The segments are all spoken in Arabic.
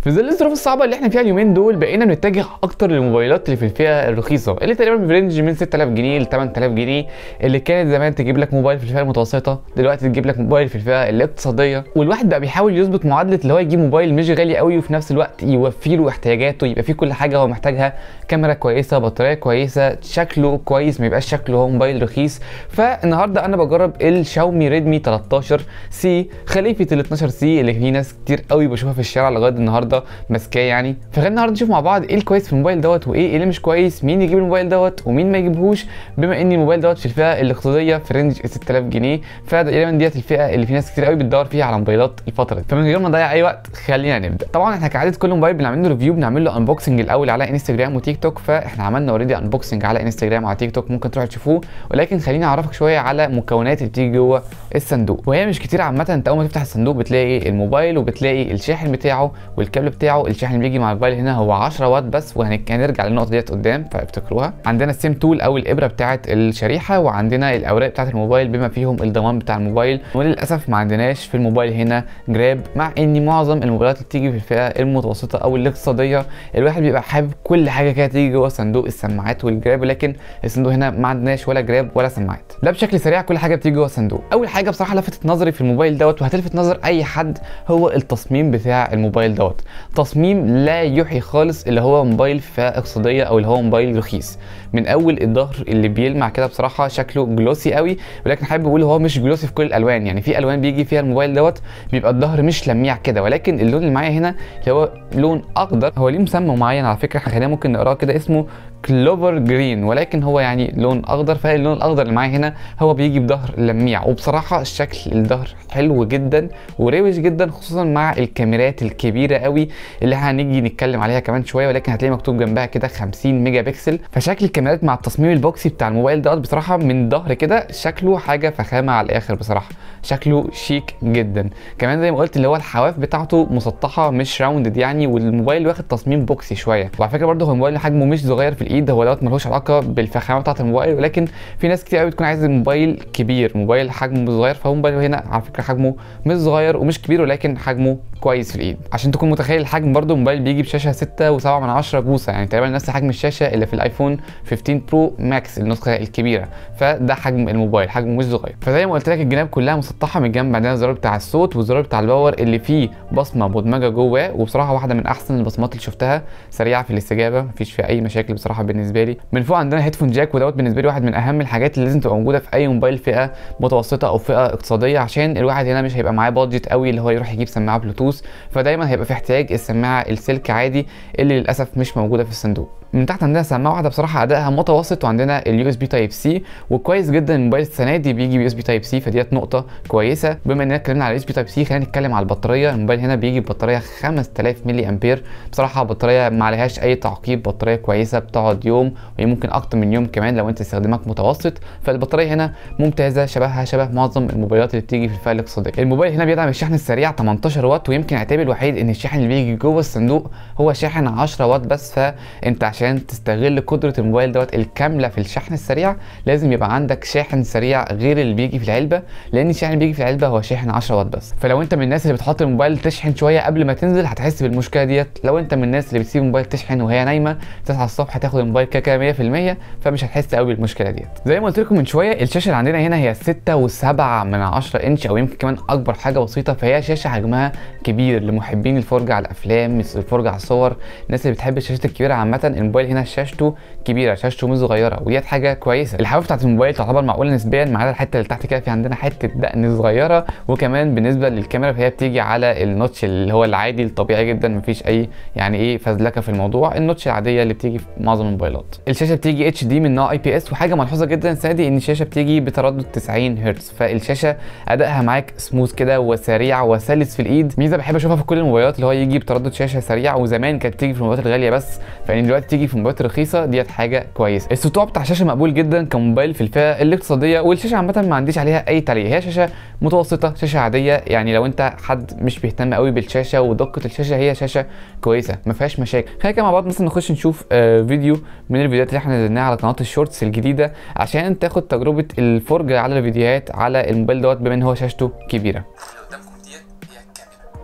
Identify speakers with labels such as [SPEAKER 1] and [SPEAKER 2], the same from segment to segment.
[SPEAKER 1] في ظل الظروف الصعبه اللي احنا فيها اليومين دول بقينا بنتجه اكتر للموبايلات اللي في الفئه الرخيصه اللي تقريبا في رينج من 6000 جنيه ل 8000 جنيه، اللي كانت زمان تجيب لك موبايل في الفئه المتوسطه دلوقتي تجيب لك موبايل في الفئه الاقتصاديه. والواحد بقى بيحاول يظبط معادله اللي هو يجيب موبايل مش غالي قوي وفي نفس الوقت يوفي له احتياجاته، يبقى فيه كل حاجه هو محتاجها، كاميرا كويسه، بطاريه كويسه، شكله كويس، ما يبقاش شكله هو موبايل رخيص. فالنهارده انا بجرب الشاومي ريدمي 13 سي خليفه ال 12 سي اللي في ناس كتير قوي بشوفها في الشارع لغايه النهارده ماسكاه يعني. فخلينا النهارده نشوف مع بعض ايه الكويس في الموبايل دوت وايه اللي مش كويس، مين يجيب الموبايل دوت ومين ما يجيبهوش، بما ان الموبايل دوت في الفئه الاقتصاديه في رينج 6000 جنيه. فتقريبا ديت الفئه اللي في ناس كتير قوي بتدور فيها على موبايلات الفتره دي. فمن غير ما نضيع اي وقت خلينا نبدا. طبعا احنا كعاده كل موبايل بنعمل له ريفيو، بنعمل له انبوكسنج الاول على انستجرام وتيك توك، فاحنا عملنا اوريدي انبوكسنج على انستجرام وعلى تيك توك، ممكن تروحوا تشوفوه. ولكن خليني اعرفك شويه على مكونات اللي بتيجي جوه الصندوق، وهي مش كتير عامه. انت اول ما تفتح الصندوق بتلاقي الموبايل وبتلاقي الشاحن بتاعه والكابل بتاعه. الشاحن اللي بيجي مع الموبايل هنا هو 10 واط بس، وهنرجع للنقطه ديت قدام فافتكروها. عندنا السيم تول او الابره بتاعه الشريحه، وعندنا الاوراق بتاعه الموبايل بما فيهم الضمان بتاع الموبايل. وللاسف ما عندناش في الموبايل هنا جراب، مع ان معظم الموبايلات اللي بتيجي في الفئه المتوسطه او الاقتصاديه الواحد بيبقى حابب كل حاجه كده تيجي جوه صندوق السماعات والجراب، ولكن الصندوق هنا ما عندناش ولا جراب ولا سماعات. ده بشكل سريع كل حاجه بتيجي جوه الصندوق. اول حاجه بصراحه لفتت نظري في الموبايل دوت وهتلفت نظر اي حد هو التصميم بتاع الموبايل دوت. تصميم لا يوحي خالص اللي هو موبايل فئه اقتصاديه او اللي هو موبايل رخيص. من اول الظهر اللي بيلمع كده بصراحه شكله جلوسي قوي، ولكن حابب اقول هو مش جلوسي في كل الالوان. يعني في الوان بيجي فيها الموبايل دوت بيبقى الظهر مش لميع كده، ولكن اللون اللي معايا هنا اللي هو لون اخضر، هو ليه مسمى معين على فكره خلينا ممكن نقراه كده، اسمه كلوفر جرين، ولكن هو يعني لون اخضر. فاللون الاخضر اللي معايا هنا هو بيجي بظهر لميع، وبصراحه شكل الظهر حلو جدا وروش جدا، خصوصا مع الكاميرات الكبيره قوي اللي هنيجي نتكلم عليها كمان شويه، ولكن هتلاقي مكتوب جنبها كده 50 ميجا بكسل. فشكل الكاميرات مع التصميم البوكسي بتاع الموبايل دوت بصراحه من ظهر كده شكله حاجه فخامه على الاخر بصراحه، شكله شيك جدا. كمان زي ما قلت اللي هو الحواف بتاعته مسطحه مش راوندد يعني، والموبايل واخد تصميم بوكسي شويه. وعلى فكره برده هو الموبايل حجمه مش صغير في الايد، هو دوت ملوش علاقه بالفخامه بتاعه الموبايل، ولكن في ناس كتير قوي بتكون عايزه موبايل كبير، موبايل حجمه صغير. فهو موبايل هنا على فكره حجمه مش صغير ومش كبير، ولكن حجمه كويس في الايد. عشان تكون متخيل الحجم برده الموبايل بيجي بشاشه 6.7 بوصه، يعني تقريبا نفس حجم الشاشه اللي في الايفون 15 برو ماكس النسخه الكبيره. فده حجم الموبايل، حجمه مش صغير. فزي ما قلت لك الجناب كلها مسطحه، من الجنب عندنا الزرار بتاع الصوت والزرار بتاع الباور اللي فيه بصمه مدمجه جواه، وبصراحه واحده من احسن البصمات اللي شفتها، سريعه في الاستجابه مفيش فيها اي مشاكل بصراحه بالنسبه لي. من فوق عندنا هيدفون جاك، ودوت بالنسبه لي واحد من اهم الحاجات اللي لازم تبقى موجوده في اي موبايل فئه متوسطه او فئه اقتصاديه، عشان الواحد هنا مش هيبقى معاه بادجت قوي اللي هو يروح يجيب سماعه بلوتوث، فدايما هيبقى في احتياج السماعه السلك عادي اللي للاسف مش موجوده في الصندوق. من تحت عندنا سماعه واحده بصراحه ادائها متوسط، وعندنا اليو اس بي تايب سي، وكويس جدا الموبايل السنه دي بيجي بيو اس بي تايب سي، فديت نقطه كويسه. بما اننا اتكلمنا على اليو اس بي تايب سي خلينا نتكلم على البطاريه. الموبايل هنا بيجي ببطاريه 5000 ملي امبير، بصراحه بطاريه ما عليهاش اي تعقيب، بطاريه كويسه بتقعد يوم وهي ممكن اكتر من يوم كمان لو انت استخدامك متوسط. فالبطاريه هنا ممتازه، شبه معظم الموبايلات اللي بتيجي في الفئه الاقتصاديه. الموبايل هنا بيدعم الشحن السريع 18 واط، ويمكن عتابي الوحيد ان الشاحن اللي بيجي جوه الصندوق هو شاحن 10 واط بس. فانت عشان تستغل قدره الموبايل دوت الكامله في الشحن السريع لازم يبقى عندك شاحن سريع غير اللي بيجي في العلبه، لان الشاحن اللي بيجي في العلبه هو شاحن 10 واط بس. فلو انت من الناس اللي بتحط الموبايل تشحن شويه قبل ما تنزل هتحس بالمشكله ديت. لو انت من الناس اللي بتسيب الموبايل تشحن وهي نايمه تصحى الصبح تاخد الموبايل كده 100%، فمش هتحس قوي بالمشكله ديت. زي ما قلت لكم من شويه الشاشه اللي عندنا هنا هي 6.7 انش او يمكن كمان اكبر حاجه بسيطه، فهي شاشه حجمها كبير لمحبين الفرجه على الافلام، الفرجه على الصور، الناس اللي بتحب الشاشات الكبيره عامه. الموبايل هنا شاشته كبيره، شاشته مش صغيره، وديت حاجه كويسه. الحواف بتاعت الموبايل تعتبر معقوله نسبيا، ما عدا الحته اللي تحت كده في عندنا حته دقن صغيره. وكمان بالنسبه للكاميرا فهي بتيجي على النوتش اللي هو العادي الطبيعي جدا، مفيش اي يعني ايه فزلكه في الموضوع، النوتش العاديه اللي بتيجي في معظم الموبايلات. الشاشه بتيجي اتش دي من نوع اي بي اس، وحاجه ملحوظه جدا السنه دي ان الشاشه بتيجي بتردد 90 هرتز، فالشاشه ادائها معاك سموث كده وسريع وسلس في الايد. ميزه بحب اشوفها في كل الموبايلات اللي هو يجي بتردد شاشه سريع، وزمان كانت بتيجي في الموبايلات الغاليه بس، فان دلوقتي تيجي في الموبايلات الرخيصه ديت حاجه كويسه. السطوع بتاع الشاشه مقبول جدا كموبايل في الفئه الاقتصاديه، والشاشه عامه ما عنديش عليها اي تعليق، هي شاشه متوسطه، شاشه عاديه. يعني لو انت حد مش بيهتم قوي بالشاشه ودقه الشاشه هي شاشه كويسه ما فيهاش مشاكل. خلينا كده مع بعض مثلا نخش نشوف فيديو من الفيديوهات اللي احنا نزلناها على قناه الشورتس الجديده عشان تاخد تجربه الفرجه على الفيديوهات على الموبايل دوت بما ان هو شاشته كبيره.
[SPEAKER 2] اللي قدامكم ديت هي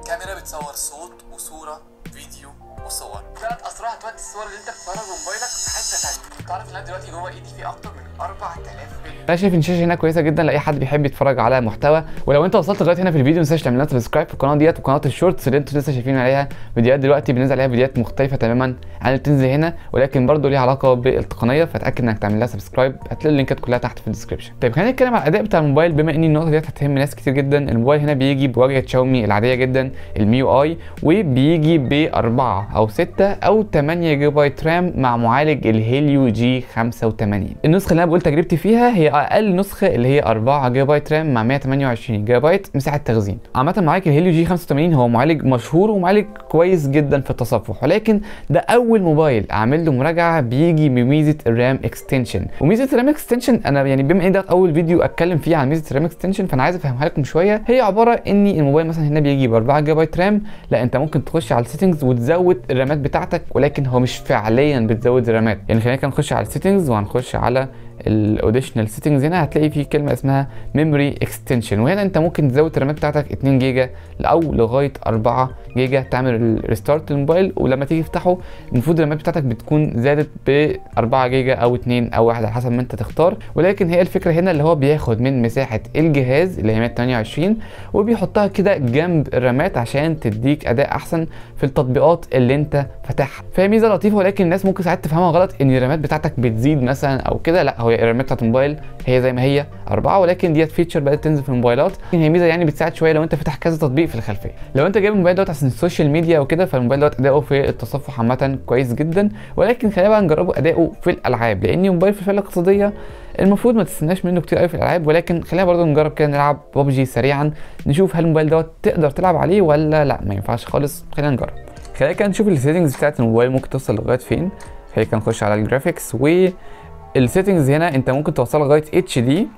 [SPEAKER 2] الكاميرا بتصور صوت وصوره فيديو فيديو وصور. 3 اسرع هتودي الصور اللي انت بتصورها بموبايلك في حته ثانيه. تعرف ان دلوقتي جوه ايدي في اكتر من 4000 فيديو.
[SPEAKER 1] انا شايف ان الشاشه هنا كويسه جدا لاي حد بيحب يتفرج على محتوى. ولو انت وصلت لغايه هنا في الفيديو ما تنساش تعمل لنا سبسكرايب في القناه ديت وقناه الشورتس اللي انتوا لسه شايفين عليها فيديوهات. دلوقتي بننزل عليها فيديوهات مختلفه تماما عن اللي بتنزل هنا، ولكن برضه ليها علاقه بالتقنيه، فتاكد انك تعمل لها سبسكرايب. هتلاقي اللينكات كلها تحت في الديسكربشن. طيب خلينا نتكلم على الاداء بتاع الموبايل، بما ان النقطه ديت هتهم ناس كتير جدا. الموبايل هنا بيجي بواجهه شاومي العاديه جدا الميو اي، وبيجي ب 4 او 6 او 8 جيجا بايت رام مع معالج الهيليو جي 85. النسخه اللي انا بقول تجربتي فيها هي اقل نسخه اللي هي 4 جيجا بايت رام مع 128 جيجا بايت مساحه تخزين. عامه معالج الهيليو جي 85 هو معالج مشهور ومعالج كويس جدا في التصفح، ولكن ده اول موبايل اعمل له مراجعه بيجي بميزه الرام اكستنشن. وميزه الرام اكستنشن انا يعني بما ان ده اول فيديو اتكلم فيه عن ميزه الرام اكستنشن، فانا عايز افهمها لكم شويه. هي عباره ان الموبايل مثلا هنا بيجي ب 4 جيجا بايت رام، لا انت ممكن تخش على السيتنجز وتزود الرامات بتاعتك، ولكن هو مش فعليا بتزود الرامات. يعني خلينا كده نخش على السيتنجز وهنخش على الاوديشنال سيتنجز. هنا هتلاقي في كلمه اسمها ميموري اكستنشن، وهنا انت ممكن تزود الرامات بتاعتك 2 جيجا او لغايه 4 جيجا. تعمل ريستارت للموبايل ولما تيجي تفتحه المفروض الرامات بتاعتك بتكون زادت ب 4 جيجا او 2 او 1 على حسب ما انت تختار. ولكن هي الفكره هنا اللي هو بياخد من مساحه الجهاز اللي هي 128 وبيحطها كده جنب الرامات عشان تديك اداء احسن في التطبيقات اللي انت فاتحها. فهي ميزه لطيفه، ولكن الناس ممكن ساعات تفهمها غلط ان الرامات بتاعتك بتزيد مثلا او كده. لا، هو الرامات بتاعت الموبايل هي زي ما هي 4، ولكن ديت فيتشر بدات تنزل في الموبايلات. هي ميزه يعني بتساعد شويه لو انت فاتح كذا تطبيق في الخلفيه. لو انت جايب الموبايل دوت عشان السوشيال ميديا وكده، فالموبايل دوت اداؤه في التصفح عامه كويس جدا. ولكن خلينا بقى نجربه اداؤه في الالعاب، لان موبايل في الفئه الاقتصاديه المفروض ما تستناش منه كتير قوي في الالعاب. ولكن خلينا برضو نجرب كده نلعب ببجي سريعا، نشوف هل الموبايل دوت تقدر تلعب عليه ولا لا ما ينفعش خالص. خلينا نجرب. خلينا كده نشوف السيتنجز بتاعت الموبايل ممكن توصل لغايه فين. خلينا كده نخش على الجرافيكس، والسيتنجز هنا انت ممكن توصلها لغايه اتش دي،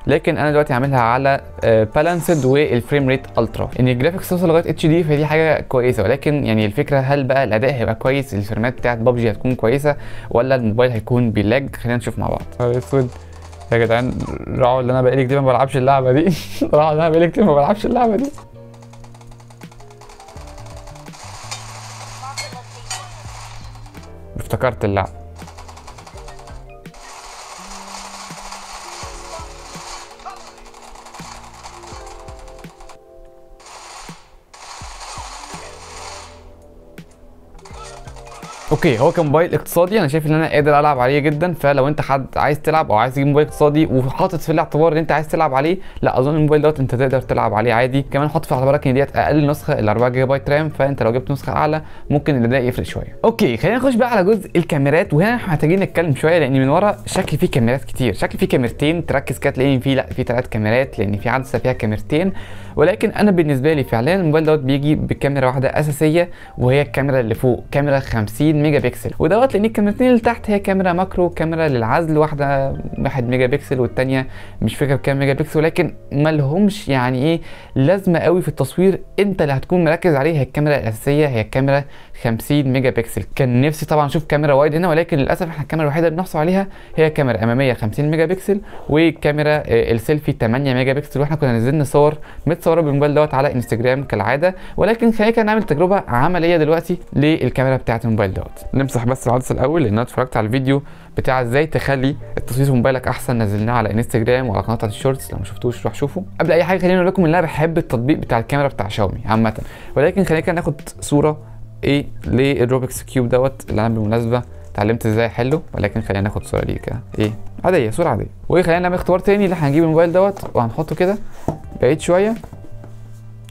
[SPEAKER 1] لكن انا دلوقتي عاملها على بالانسد والفريم ريت الترا. ان الجرافيكس توصل لغايه اتش دي فدي حاجه كويسه، ولكن يعني الفكره هل بقى الاداء هيبقى كويس، الفريمات بتاعت ببجي هتكون كويسه ولا الموبايل هيكون بيلاج؟ خلينا نشوف مع بعض. اسود يا جدعان، راعوا اللي انا بقالي كتير ما بلعبش اللعبه دي. راعوا اللي انا بقالي كتير ما بلعبش اللعبه دي. افتكرت اللعبه. اوكي، هو كموبايل اقتصادي انا شايف ان انا قادر العب عليه جدا. فلو انت حد عايز تلعب او عايز تجيب موبايل اقتصادي وحاطط في الاعتبار ان انت عايز تلعب عليه، لا اظن الموبايل دوت انت تقدر تلعب عليه عادي. كمان حط في اعتبارك ان ديت اقل نسخه ال 4 جيجا بايت رام، فانت لو جبت نسخه اعلى ممكن الاداء يفرق شويه. اوكي، خلينا نخش بقى على جزء الكاميرات. وهنا احنا محتاجين نتكلم شويه لان من ورا شكل فيه كاميرات كتير. شكل فيه كاميرتين، تركز كده تلاقي فيه لا في 3 كاميرات لان في عدسه فيها كاميرتين. ولكن انا بالنسبه لي فعليا الموبايل دوت بيجي بكاميرا واحده اساسيه، وهي الكاميرا اللي فوق، كاميرا 50 ميجا بكسل. ودوت لان الكاميرتين اللي تحت هي كاميرا ماكرو، كاميرا للعزل، واحده 1 ميجا بكسل والثانيه مش فاكر بكام ميجا بكسل، ولكن ما لهمش يعني ايه لازمه قوي في التصوير. انت اللي هتكون مركز عليه هي الكاميرا الاساسيه، هي الكاميرا 50 ميجا بكسل. كان نفسي طبعا اشوف كاميرا وايد هنا، ولكن للاسف احنا الكاميرا الوحيده اللي بنحصل عليها هي كاميرا اماميه 50 ميجا بكسل، وكاميرا السيلفي 8 ميجا بكسل. واحنا كنا نزلنا صور متصوره بالموبايل دوت على انستجرام كالعاده. ولكن خلينا كده نعمل تجربه عمليه دلوقتي للكاميرا بتاعه الموبايل دوت. نمسح بس العدسه الاول لان انا اتفرجت على الفيديو بتاع ازاي تخلي التصوير في موبايلك احسن، نزلناه على انستجرام وعلى قناه الشورتس. لو ما شفتوش روح شوفوا. قبل اي حاجه خليني اقول لكم ان انا بحب التطبيق بتاع الكاميرا بتاع شاومي عامه، ولكن خلينا كده ناخد صوره ايه للروبكس كيوب دوت اللي انا بالمناسبه اتعلمت ازاي احله. ولكن خلينا ناخد صوره ليه كده ايه عاديه، صوره عاديه. وخلينا نعمل اختبار تاني اللي احنا هنجيب الموبايل دوت وهنحطه كده بعيد شويه،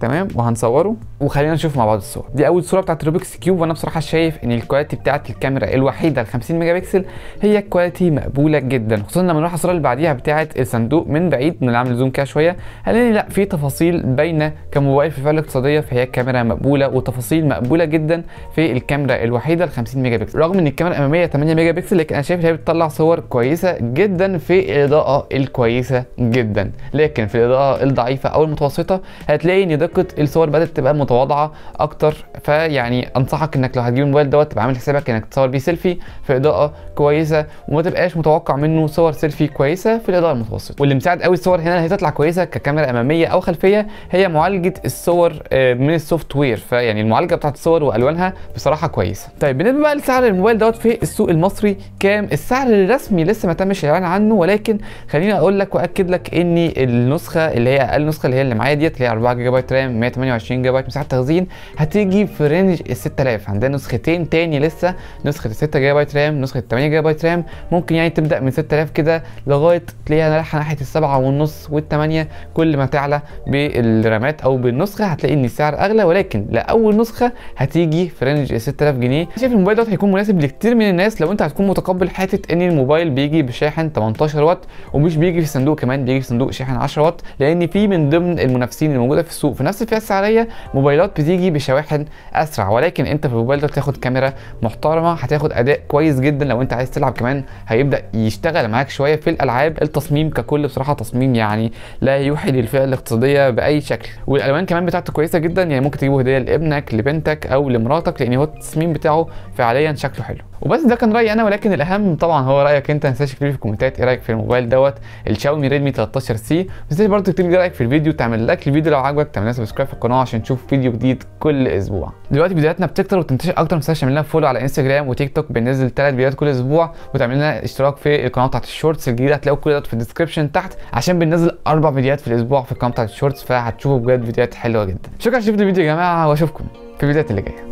[SPEAKER 1] تمام، وهنصوره وخلينا نشوف مع بعض الصور. دي اول صوره بتاعت روبكس كيوب، وانا بصراحه شايف ان الكواليتي بتاعت الكاميرا الوحيده ال 50 ميجا بكسل هي كواليتي مقبوله جدا، خصوصا لما نروح الصوره اللي بعديها بتاعت الصندوق من بعيد نعمل زوم كده شويه هنلاقي لا في تفاصيل باينه كموبايل في الفئه الاقتصاديه، فهي الكاميرا مقبوله وتفاصيل مقبوله جدا في الكاميرا الوحيده ال 50 ميجا بكسل. رغم ان الكاميرا الاماميه 8 ميجا بكسل، لكن انا شايف ان هي بتطلع صور كويسه جدا في الاضاءه الكويسه جدا. لكن في الاضاءه الضعيفه او المتوسطه هتلاقي ان دقه الصور بدات تبقى متواضعه اكتر. فيعني انصحك انك لو هتجيب الموبايل دوت تبقى عامل حسابك انك تصور بيه سيلفي في اضاءه كويسه، وما تبقاش متوقع منه صور سيلفي كويسه في الاضاءه المتوسطه. واللي مساعد قوي الصور هنا هي تطلع كويسه ككاميرا اماميه او خلفيه هي معالجه الصور من السوفت وير. فيعني المعالجه بتاعت الصور والوانها بصراحه كويسه. طيب بالنسبه بقى لسعر الموبايل دوت في السوق المصري كام؟ السعر الرسمي لسه ما تمش الاعلان عنه، ولكن خليني اقول لك واكد لك ان النسخه اللي هي اقل نسخه اللي هي معايا ديت اللي هي 4 جيجا بايت رام 128 جيجا بايت مساحه تخزين هتيجي في رينج ال 6000. عندنا نسختين تاني لسه، نسخه 6 جيجا بايت رام نسخه 8 جيجا بايت رام، ممكن يعني تبدا من 6000 كده لغايه تلاقيها رايحه ناحيه ال7.5 وال8. كل ما تعلى بالرامات او بالنسخه هتلاقي ان السعر اغلى، ولكن لاول نسخه هتيجي في رينج 6000 جنيه. شايف الموبايل دوت هيكون مناسب لكتير من الناس لو انت هتكون متقبل حته ان الموبايل بيجي بشاحن 18 واط ومش بيجي في صندوق، كمان بيجي في صندوق شاحن 10 واط، لان في من ضمن المنافسين الموجوده في السوق في نفس الفئه السعريه موبايلات بتيجي بشواحن اسرع. ولكن انت في الموبايل ده بتاخد كاميرا محترمه، هتاخد اداء كويس جدا لو انت عايز تلعب، كمان هيبدا يشتغل معاك شويه في الالعاب. التصميم ككل بصراحه تصميم يعني لا يوحي للفئه الاقتصاديه باي شكل، والالوان كمان بتاعته كويسه جدا، يعني ممكن تجيبه هديه لابنك لبنتك او لمراتك، لان هو التصميم بتاعه فعليا شكله حلو. وبس ده كان رايي انا، ولكن الاهم طبعا هو رايك انت. ما تنساش تكتب لي في الكومنتات ايه رايك في الموبايل دوت الشاومي ريدمي 13 سي. ما تنساش برضه تكتب لي رايك في الفيديو، تعمل لايك للفيديو لو عجبك، تعمل سبسكرايب في القناه عشان تشوف فيديو جديد كل اسبوع. دلوقتي فيديوهاتنا بتكتر وتنتشر اكتر، ما تنساش تعمل لنا فولو على انستجرام وتيك توك، بننزل 3 فيديوهات كل اسبوع، وتعمل لنا اشتراك في القناه بتاعت الشورتس الجديده، هتلاقوا كل ده في الديسكربشن تحت عشان بننزل 4 فيديوهات في الاسبوع في القناه بتاعت الشورتس، فهتشوفوا بجد فيديوهات حلوه جدا. شكرا شفتوا الفيديو يا جماعه، واشوفكم في الفيديوهات اللي جايه.